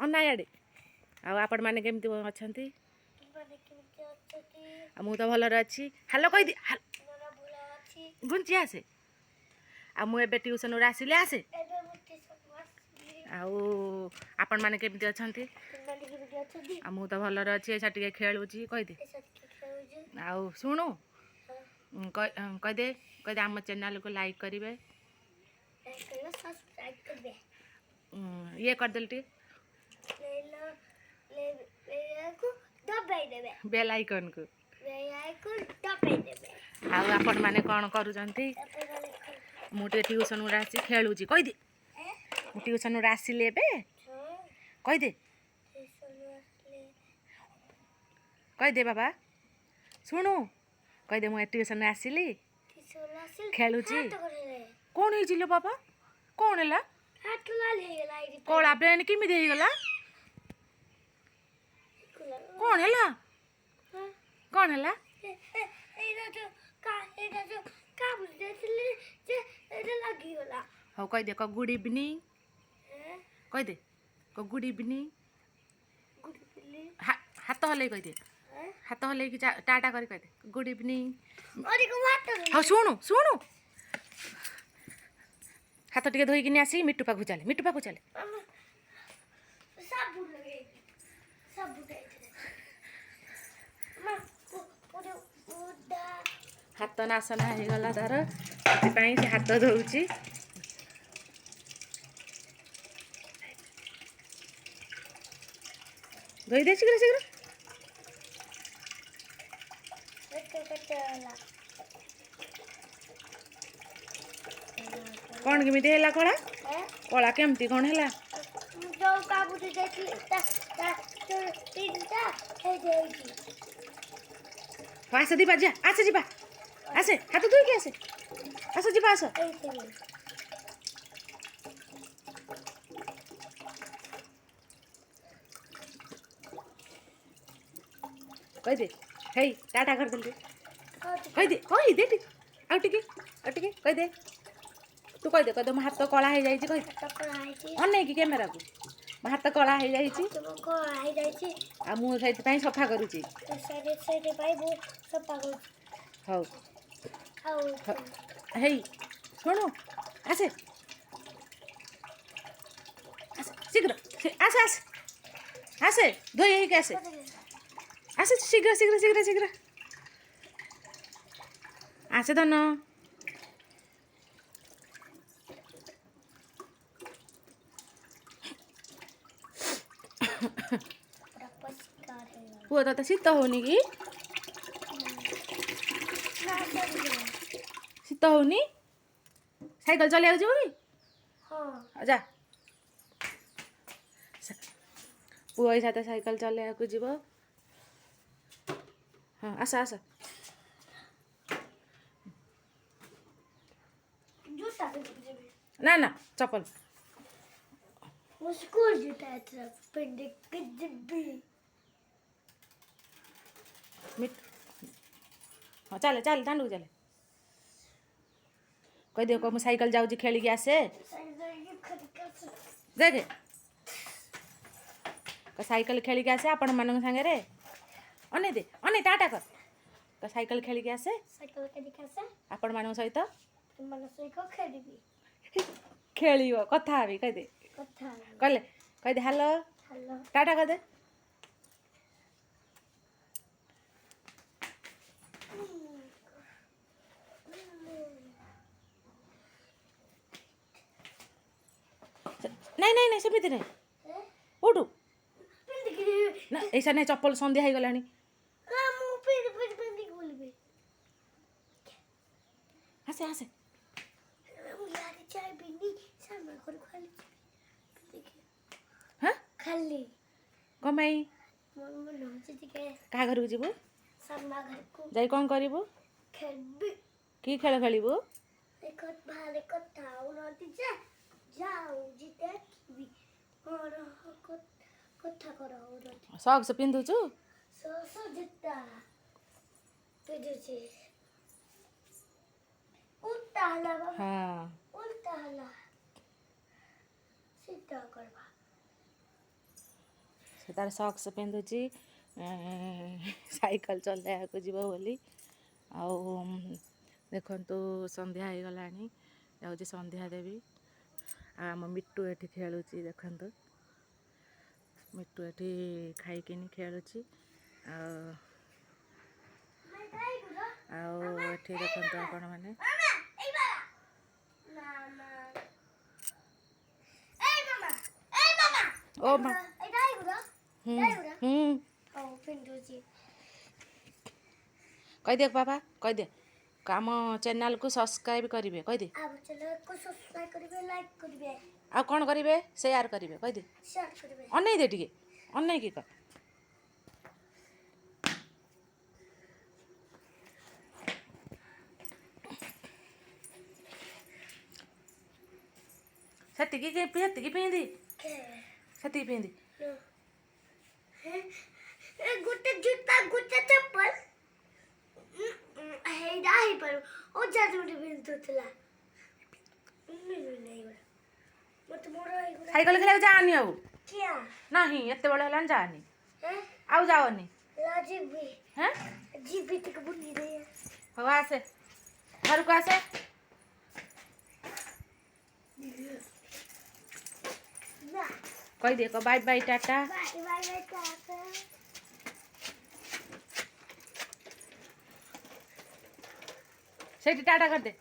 अन्ना याडे आपण माने केमती अछंती मु तो भलरे अच्छी हेलो कहि दे गुंची आसे आ मु एबे ट्यूशन रे आसिले आसे आपण माने केमती अछंती आ मु तो भलरे अच्छी एसा टिके खेलुची कहि दे आ सुनु कहि दे आम चैनल को लाइक करिवे ये कर देल टी बेल आइकन को आपण माने कौन करूचंती मुटे ट्यूशन रे आसी खेलुची कहि दे मु ट्यूशन रे आसिले बे कहि दे बाबा सुनु कहि दे मु ट्यूशन रे आसिली खेलुची कौन हे जिलो बाबा कौन हैला कोला ब्रेन किमि देई गला कौन हैला कौन हैला हो कहि दे गुड इवनिंग कहि दे गुड इवनिंग हाथ हलै कहि दे हाथ हलै कि टाटा करि कहि दे गुड इवनिंग हो सुनु सुनु हाथ टिके धोई किनी आसी मिट्टू पाखु चले हाथ नासना हो गला तार से हाथ धोची धोई दे शीघ्र शीघ्र कौन केमिति हैला कला कला केमती कौन हैला जो काबुटी देखली तीनटा हे देई आसे दीपा जा आसे जीवा आसे हाथ धोई के आसे जीवा आसे कहि दे हे टाटा कर दे कहि दे आ टिके कहि दे तू कहि दे मो हाथ कला हो जाइए कहि अने कि कैमेरा को मो हाथ कला हो जाइए आ मु से सफा करुची हौ हे शुणु आसे शीघ्र आसे धोई के आसे शीघ्र शीघ्र शीघ्र शीघ्र आसे धन पुआ तो शीत होनी कि शीत होनी साइकेल चलिया जीव कि जा पुआ साथ साइकेल चलिया जीव हाँ आस आस ना ना चप्पल स्कूल हाँ चले चल दांडू चले कह दे को साइकेल जाऊँ खेल के आसे देखे साइकेल खेल के आसे आपण मान सागे अने दे अने टाटा कर साइकेल खेल के आसे आपण मान सहित खेल कथा भी कह दे कह दे हेलो टाटा कर दे नहीं नहीं नहीं सेमती नहीं उठू ना ऐसा नहीं चप्पल संध्या हो गलानी आसे आसे हाँ खाली कमाई क्या घर को जीवु जाई कौन करिवु की खेल खेलिवु सॉक्स पिंधुचु हाँ से तार सक्स पिंधुची साइकल चलैया को जीव बोली देखु संध्या हो गला जाऊँगी संध्या देवी आम मिट्टू ये खेलुची देखु मिट्टू ये खाइकिनी खेलुची आठी देखते आपण मैंने ओ माँ कह दे पापा कह दे आम चैनल को सब्सक्राइब करेंगे कह दे आ कौन करेंगे शेयर करेंगे कह दे अनै दे टिके अनै की कह सेतिकी पिंदी सेतिकी पिंदी गुटे जूता गुटे चप्पल हे दाही पर ओ जादूटी पिंतुतला नहीं मत मोरो साइकिल खेला जानी आउ क्या नहीं एते बड़ हलान जानी हैं आउ जाओनी लाजीबी हैं जीबी तक बुनी दे हो आसे घर को आसे ना कह दे बाय बाय टाटा बाय बाय टाटा सेठी टाटा कर दे